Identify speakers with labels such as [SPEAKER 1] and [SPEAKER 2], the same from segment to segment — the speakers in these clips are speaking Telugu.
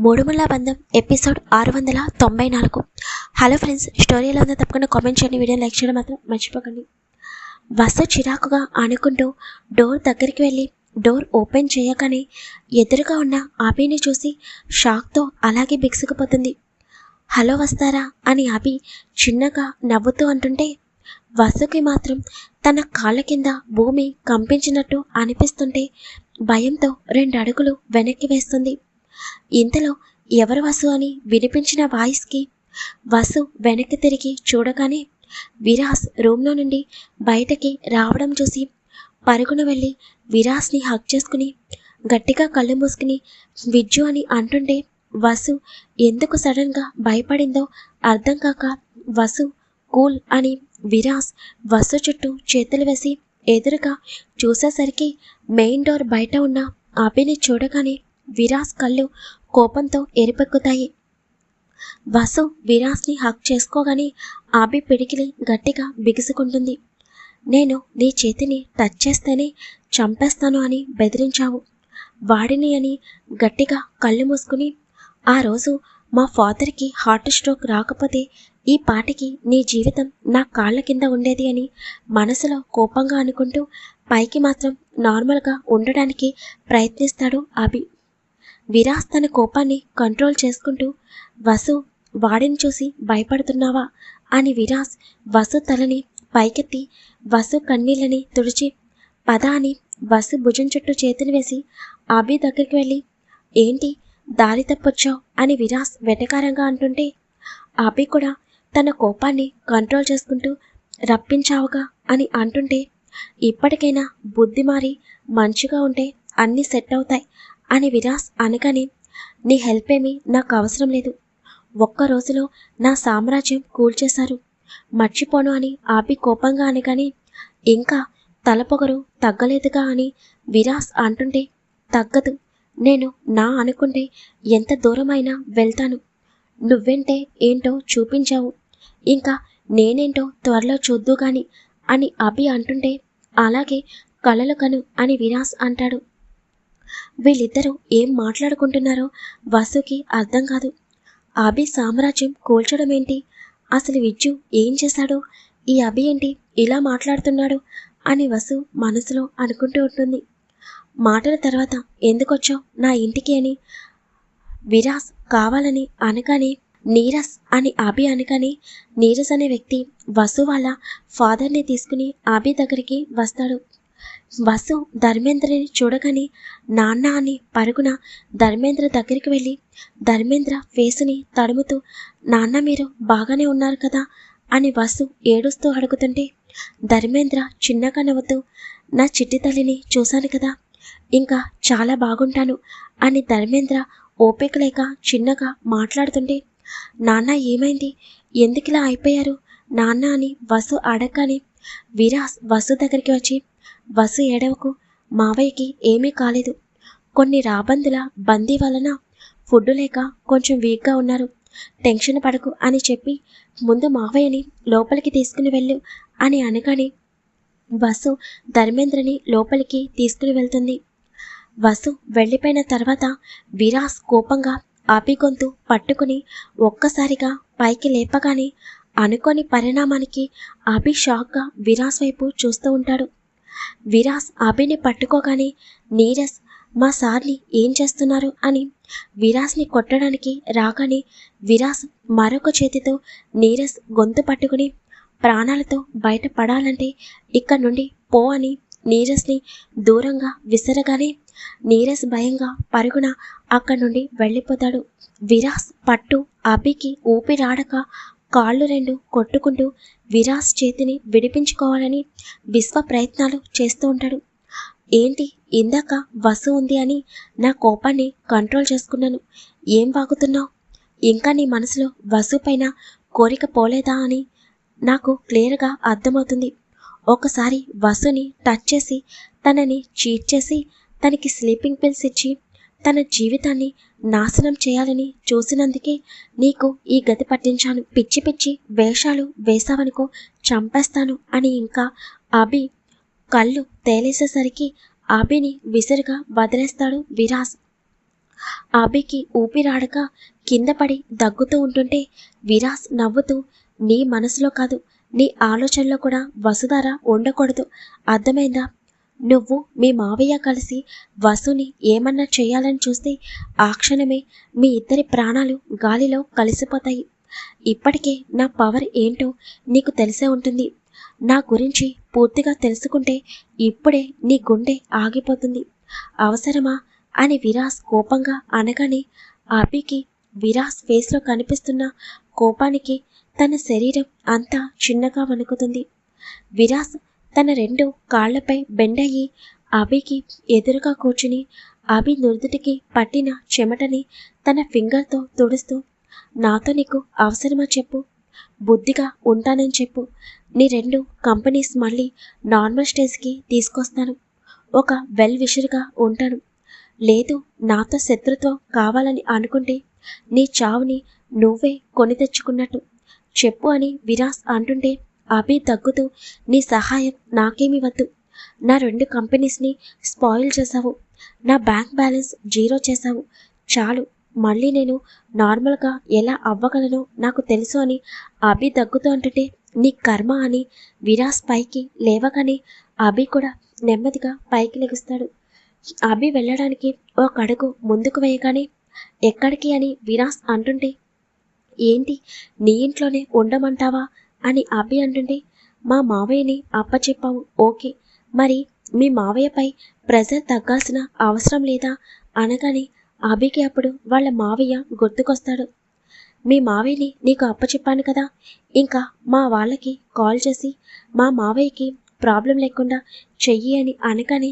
[SPEAKER 1] మూడుముళ్ళ బంధం ఎపిసోడ్ 694. హలో ఫ్రెండ్స్, స్టోరీ ఎలా ఉందో తప్పకుండా కామెంట్ చేయండి. వీడియో లైక్ చేయడం మాత్రం మర్చిపోకండి. వసు చిరాకుగా అనుకుంటూ డోర్ దగ్గరికి వెళ్ళి డోర్ ఓపెన్ చేయగానే ఎదురుగా ఉన్న అభిని చూసి షాక్తో అలాగే బిగుసుకుపోతుంది. హలో వస్తారా అని అభి చిన్నగా నవ్వుతూ అంటుంటే వసుకి మాత్రం తన కాళ్ళ కింద భూమి కంపించినట్టు అనిపిస్తుంటే భయంతో 2 అడుగులు వెనక్కి వేస్తుంది. ఇంతలో ఎవరు వసు అని వినిపించిన వాయిస్కి వసు వెనక్కి తిరిగి చూడగానే విరాస్ రూమ్లో నుండి బయటకి రావడం చూసి పరుగున వెళ్ళి విరాస్ని హగ్ చేసుకుని గట్టిగా కళ్ళు మూసుకుని విజ్జు అని అంటుంటే వసు ఎందుకు సడన్గా భయపడిందో అర్థం కాక వసు కూల్ అని విరాస్ వసు చుట్టూ చేతులు వేసి ఎదురుగా చూసేసరికి మెయిన్ డోర్ బయట ఉన్న అభిని చూడగానే విరాస్ కళ్ళు కోపంతో ఎరిపెక్కుతాయి. వసు విరాస్ని హక్ చేసుకోగానే అభి పిడికిలి గట్టిగా బిగుసుకుంటుంది. నేను నీ చేతిని టచ్ చేస్తేనే చంపేస్తాను అని బెదిరించావు. వాడిని అని గట్టిగా కళ్ళు మూసుకుని ఆ రోజు మా ఫాదర్కి హార్ట్ స్ట్రోక్ రాకపోతే ఈ పాటికి నీ జీవితం నా కాళ్ళ కింద ఉండేది అని మనసులో కోపంగా అనుకుంటూ పైకి మాత్రం నార్మల్గా ఉండడానికి ప్రయత్నిస్తాడు అభి. విరాస్ తన కోపాన్ని కంట్రోల్ చేసుకుంటూ వసు వాడిని చూసి భయపడుతున్నావా అని విరాస్ వసు తలని పైకెత్తి వసు కన్నీళ్ళని తుడిచి పద అని వసు భుజం చుట్టూ చేతులు వేసి అభి దగ్గరికి వెళ్ళి ఏంటి దారి తప్పొచ్చావు అని విరాస్ వెటకారంగా అంటుంటే అభి కూడా తన కోపాన్ని కంట్రోల్ చేసుకుంటూ రప్పించావుగా అని అంటుంటే ఇప్పటికైనా బుద్ధి మారి మంచిగా ఉంటే అన్నీ సెట్ అవుతాయి అని విరాస్ అనగానే నీ హెల్ప్ ఏమీ నాకు అవసరం లేదు. ఒక్క రోజులో నా సామ్రాజ్యం కూల్చేశారు, మర్చిపోను అని అభి కోపంగా అనగానే ఇంకా తలపొగరు తగ్గలేదుగా అని విరాస్ అంటుంటే తగ్గదు, నేను నా అనుకుంటే ఎంత దూరమైనా వెళ్తాను. నువ్వెంటే ఏంటో చూపించావు, ఇంకా నేనేంటో త్వరలో చూద్దు గాని అని అభి అంటుంటే అలాగే కలలు కను అని విరాస్ అంటాడు. వీళ్ళిద్దరూ ఏం మాట్లాడుకుంటున్నారో వసుకి అర్థం కాదు. అభి సామ్రాజ్యం కూల్చడం ఏంటి, అసలు విజ్జు ఏం చేశాడో, ఈ అభి ఏంటి ఇలా మాట్లాడుతున్నాడు అని వసు మనసులో అనుకుంటూ ఉంటుంది. మాటల తర్వాత ఎందుకొచ్చావు నా ఇంటికి అని విరాస్ కావాలని అనగానే నీరస్ అని అభి అనగానే నీరస్ అనే వ్యక్తి వసు వాళ్ళ ఫాదర్ని తీసుకుని అభి దగ్గరికి వస్తాడు. వసు ధర్మేంద్రని చూడగానే నాన్న అని పరుగున ధర్మేంద్ర దగ్గరికి వెళ్ళి ధర్మేంద్ర ఫేసుని తడుముతూ నాన్న మీరు బాగానే ఉన్నారు కదా అని వసు ఏడుస్తూ అడుగుతుంటే ధర్మేంద్ర చిన్నగా నవ్వుతూ నా చిట్టి తల్లిని చూశాను కదా, ఇంకా చాలా బాగుంటాను అని ధర్మేంద్ర ఓపిక లేక చిన్నగా మాట్లాడుతుంటే నాన్న ఏమైంది, ఎందుకిలా అయిపోయారు నాన్న అని వసు అడగగానే విరాస్ వసు దగ్గరికి వచ్చి వసు ఏడవకు, మావయ్యకి ఏమీ కాలేదు, కొన్ని రాబందుల బందీ వలన ఫుడ్ లేక కొంచెం వీక్గా ఉన్నారు, టెన్షన్ పడకు అని చెప్పి ముందు మావయ్యని లోపలికి తీసుకుని వెళ్ళు అని అనగానే వసు ధర్మేంద్రని లోపలికి తీసుకుని వెళ్తుంది. వసు వెళ్ళిపోయిన తర్వాత విరాస్ కోపంగా అభి గొంతు పట్టుకుని ఒక్కసారిగా పైకి లేపగానే అనుకోని పరిణామానికి అభి షాక్గా విరాస్ వైపు చూస్తూ ఉంటాడు. విరాస్ అభిని పట్టుకోగానే నీరస్ మా సార్ని ఏం చేస్తున్నారు అని విరాస్ని కొట్టడానికి రాగానే విరాస్ మరొక చేతితో నీరస్ గొంతు పట్టుకుని ప్రాణాలతో బయటపడాలంటే ఇక్కడి నుండి పో అని నీరస్ని దూరంగా విసరగానే నీరస్ భయంగా పరుగున అక్కడి నుండి వెళ్ళిపోతాడు. విరాస్ పట్టు అభికి ఊపిరాడక కాళ్ళు 2 కొట్టుకుంటూ విరాస్ చేతిని విడిపించుకోవాలని విశ్వ ప్రయత్నాలు చేస్తూ ఉంటాడు. ఏంటి ఇందాక వసు ఉంది అని నా కోపాన్ని కంట్రోల్ చేసుకున్నాను, ఏం వాగుతున్నావు, ఇంకా నీ మనసులో వసు పైన కోరిక పోలేదా అని నాకు క్లియర్గా అర్థమవుతుంది. ఒకసారి వసుని టచ్ చేసి తనని చీట్ చేసి తనకి స్లీపింగ్ పిల్స్ ఇచ్చి తన జీవితాన్ని నాశనం చేయాలని చూసినందుకే నీకు ఈ గతి పట్టించాను, పిచ్చి పిచ్చి వేషాలు వేసావనుకో చంపేస్తాను అని ఇంకా అభి కళ్ళు తేలేసేసరికి అభిని విసురుగా వదిలేస్తాడు విరాస్. అభికి ఊపిరాడక కింద పడి దగ్గుతూ ఉంటుంటే విరాస్ నవ్వుతూ, నీ మనసులో కాదు, నీ ఆలోచనలో కూడా వసుధార ఉండకూడదు, అర్థమైందా? నువ్వు మీ మావయ్య కలిసి వసుని ఏమన్నా చేయాలని చూస్తే ఆ క్షణమే మీ ఇద్దరి ప్రాణాలు గాలిలో కలిసిపోతాయి. ఇప్పటికే నా పవర్ ఏంటో నీకు తెలిసే ఉంటుంది. నా గురించి పూర్తిగా తెలుసుకుంటే ఇప్పుడే నీ గుండె ఆగిపోతుంది. అవసరమా అని విరాస్ కోపంగా అనగానే అభికి విరాస్ ఫేస్లో కనిపిస్తున్న కోపానికి తన శరీరం అంతా చిన్నగా వణుకుతుంది. విరాస్ తన 2 కాళ్లపై బెండయ్యి అభికి ఎదురుగా కూర్చుని అభి నుదుటికి పట్టిన చెమటని తన ఫింగర్తో తుడుస్తూ, నాతో నీకు అవసరమా చెప్పు? బుద్ధిగా ఉంటానని చెప్పు. నీ 2 కంపెనీస్ మళ్ళీ నార్మల్ స్టేజ్కి తీసుకొస్తాను. ఒక వెల్ విషర్గా ఉంటాను. లేదు, నాతో శత్రుత్వం కావాలని అనుకుంటే నీ చావుని నువ్వే కొని తెచ్చుకున్నట్టు చెప్పు అని విరాస్ అంటుంటే అభి దగ్గుతూ, నీ సహాయం నాకేమీ వద్దు. నా 2 కంపెనీస్ని స్పాయిల్ చేశావు. నా బ్యాంక్ బ్యాలెన్స్ 0 చేశావు. చాలు, మళ్ళీ నేను నార్మల్గా ఎలా అవ్వగలనో నాకు తెలుసు అని అభి దగ్గుతూ అంటుంటే, నీ కర్మ అని విరాస్ పైకి లేవగానే అభి కూడా నెమ్మదిగా పైకి లెగుస్తాడు. అభి వెళ్ళడానికి ఒక అడుగు ముందుకు వేయగానే, ఎక్కడికి అని విరాస్ అంటుంటే, ఏంటి నీ ఇంట్లోనే ఉండమంటావా అని అభి అంటుంటే, మా మావయ్యని అప్పచెప్పావు, ఓకే, మరి మీ మావయ్యపై ప్రెజర్ తగ్గాల్సిన అవసరం లేదా అనగానే అభికి అప్పుడు వాళ్ళ మావయ్య గుర్తుకొస్తాడు. మీ మావయ్యని నీకు అప్పచెప్పాను కదా, ఇంకా మా వాళ్ళకి కాల్ చేసి మా మావయ్యకి ప్రాబ్లం లేకుండా చెయ్యి అని అనగానే,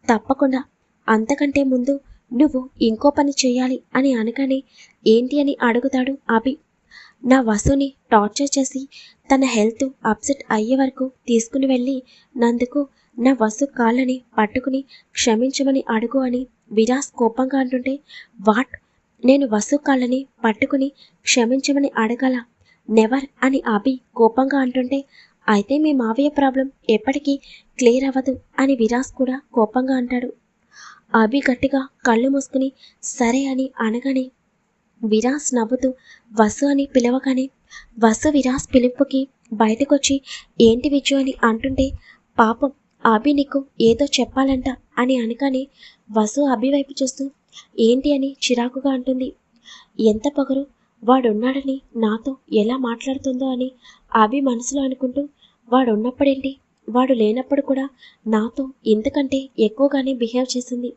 [SPEAKER 1] తప్పకుండా, అంతకంటే ముందు నువ్వు ఇంకో పని చేయాలి అని అనగానే, ఏంటి అని అడుగుతాడు అభి. నా వసుని టార్చర్ చేసి తన హెల్త్ అప్సెట్ అయ్యే వరకు తీసుకుని వెళ్ళి నందుకు నా వసు కాళ్ళని పట్టుకుని క్షమించమని అడుగు అని విరాస్ కోపంగా అంటుంటే, వాట్, నేను వసు కాళ్ళని పట్టుకుని క్షమించమని అడగాల? నెవర్ అని అభి కోపంగా అంటుంటే, అయితే మీ మావయ్య ప్రాబ్లం ఎప్పటికీ క్లియర్ అవ్వదు అని విరాస్ కూడా కోపంగా అంటాడు. అభి గట్టిగా కళ్ళు మూసుకుని సరే అని అనగానే విరాస్ నవ్వుతూ వసు అని పిలవగానే వసు విరాస్ పిలుపుకి బయటకొచ్చి, ఏంటి విజు అని అంటుంటే, పాపం అభి నీకు ఏదో చెప్పాలంట అని అనగానే వసు అభి వైపు చూస్తూ, ఏంటి అని చిరాకుగా అంటుంది. ఎంత పొగరు, వాడున్నాడని నాతో ఎలా మాట్లాడుతుందో అని అభి మనసులో అనుకుంటూ, వాడున్నప్పుడేంటి, వాడు లేనప్పుడు కూడా నాతో ఇంతకంటే ఎక్కువగానే బిహేవ్ చేసింది.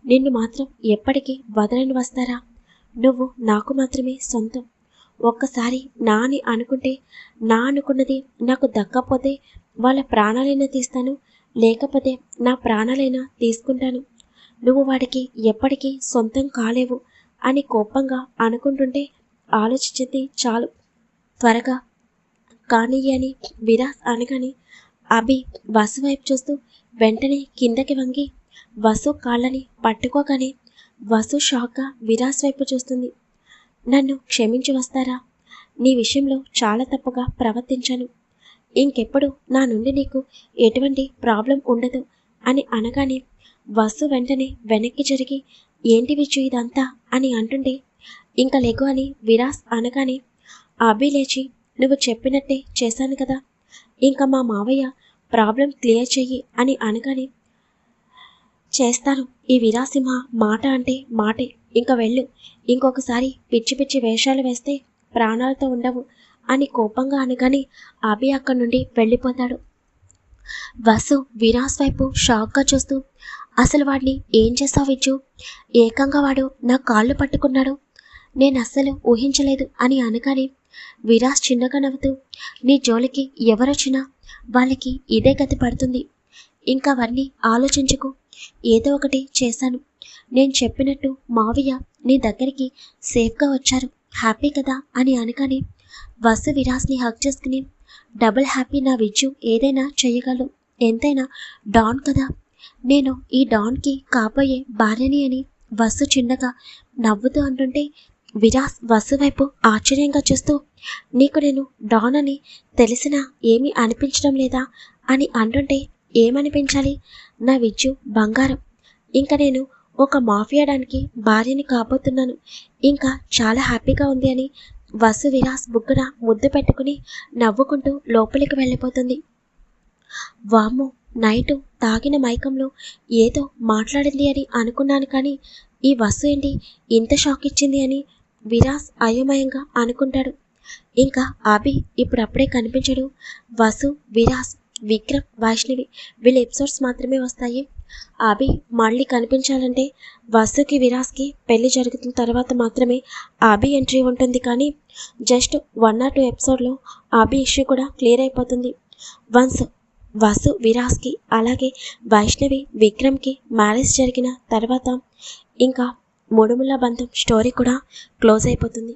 [SPEAKER 1] నిన్ను మాత్రం ఎప్పటికీ వదలని వస్తారా? నువ్వు నాకు మాత్రమే సొంతం. ఒక్కసారి నా అని అనుకుంటే, నా అనుకున్నది నాకు దక్కపోతే వాళ్ళ ప్రాణాలైనా తీస్తాను, లేకపోతే నా ప్రాణాలైనా తీసుకుంటాను. నువ్వు వాడికి ఎప్పటికీ సొంతం కాలేవు అని కోపంగా అనుకుంటుంటే, ఆలోచించింది చాలు, త్వరగా కానీ అని విరాస్ అనగానే అభి వసు వైపు చూస్తూ వెంటనే కిందకి వంగి వసు కాళ్ళని పట్టుకోగానే వసు షాక్గా విరాస్ వైపు చూస్తుంది. నన్ను క్షమించి వస్తారా? నీ విషయంలో చాలా తప్పుగా ప్రవర్తించాను. ఇంకెప్పుడు నా నుండి నీకు ఎటువంటి ప్రాబ్లం ఉండదు అని అనగానే వసు వెంటనే వెనక్కి జరిగి, ఏంటి విచ్చు ఇదంతా అని అంటుంటే, ఇంకా లెగు అని విరాస్ అనగానే అభి లేచి, నువ్వు చెప్పినట్టే చేశాను కదా, ఇంకా మా మావయ్య ప్రాబ్లం క్లియర్ చెయ్యి అని అనగానే, చేస్తాను, ఈ విరాసింహ మాట అంటే మాటే, ఇంకా వెళ్ళు, ఇంకొకసారి పిచ్చి పిచ్చి వేషాలు వేస్తే ప్రాణాలతో ఉండవు అని కోపంగా అనగానే అభి అక్కడి నుండి వెళ్ళిపోతాడు. వసు విరాస్ వైపు షాక్గా చూస్తూ, అసలు వాడిని ఏం చేసావు విజ్జు? ఏకంగా వాడు నా కాళ్ళు పట్టుకున్నాడు, నేను అస్సలు ఊహించలేదు అని అనగానే విరాస్ చిన్నగా నవ్వుతూ, నీ జోలికి ఎవరొచ్చినా వాళ్ళకి ఇదే గతి పడుతుంది, ఇంకా అవన్నీ ఆలోచించుకు, ఏదో ఒకటి చేశాను, నేను చెప్పినట్టు మావయ్య నీ దగ్గరికి సేఫ్గా వచ్చారు, హ్యాపీ కదా అని అనగానే వసు విరాస్ని హక్ చేసుకుని, డబుల్ హ్యాపీ నా విజ్జు ఏదైనా చేయగలడు, ఎంతైనా డాన్ కదా, నేను ఈ డాన్కి కాబోయే భార్యని అని వసు చిన్నగా నవ్వుతూ అంటుంటే విరాస్ వసు వైపు ఆశ్చర్యంగా చూస్తూ, నీకు నేను డాన్ అని తెలిసినా ఏమీ అనిపించడం లేదా అని అంటుంటే, ఏమనిపించాలి, నా విజ్జు బంగారం, ఇంకా నేను ఒక మాఫియాడానికి భార్యని కాబోతున్నాను, ఇంకా చాలా హ్యాపీగా ఉంది అని వసు విరాస్ బుగ్గన ముద్దు పెట్టుకుని నవ్వుకుంటూ లోపలికి వెళ్ళిపోతుంది. వామ్మో, నైటు తాగిన మైకంలో ఏదో మాట్లాడింది అని అనుకున్నాను, కానీ ఈ వసు ఏంటి ఇంత షాక్ ఇచ్చింది అని విరాస్ అయోమయంగా అనుకుంటాడు. ఇంకా అభి ఇప్పుడప్పుడే కనిపించడు. వసు, విరాస్, విక్రమ్, వైష్ణవి వీళ్ళ ఎపిసోడ్స్ మాత్రమే వస్తాయి. అభి మళ్ళీ కనిపించాలంటే వసుకి విరాస్కి పెళ్లి జరుగుతున్న తర్వాత మాత్రమే అభి ఎంట్రీ ఉంటుంది. కానీ జస్ట్ 1 or 2 ఎపిసోడ్లో అభి ఇష్యూ కూడా క్లియర్ అయిపోతుంది. వన్స్ వసు విరాస్కి అలాగే వైష్ణవి విక్రమ్కి మ్యారేజ్ జరిగిన తర్వాత ఇంకా మూడుముళ్ళ బంధం స్టోరీ కూడా క్లోజ్ అయిపోతుంది.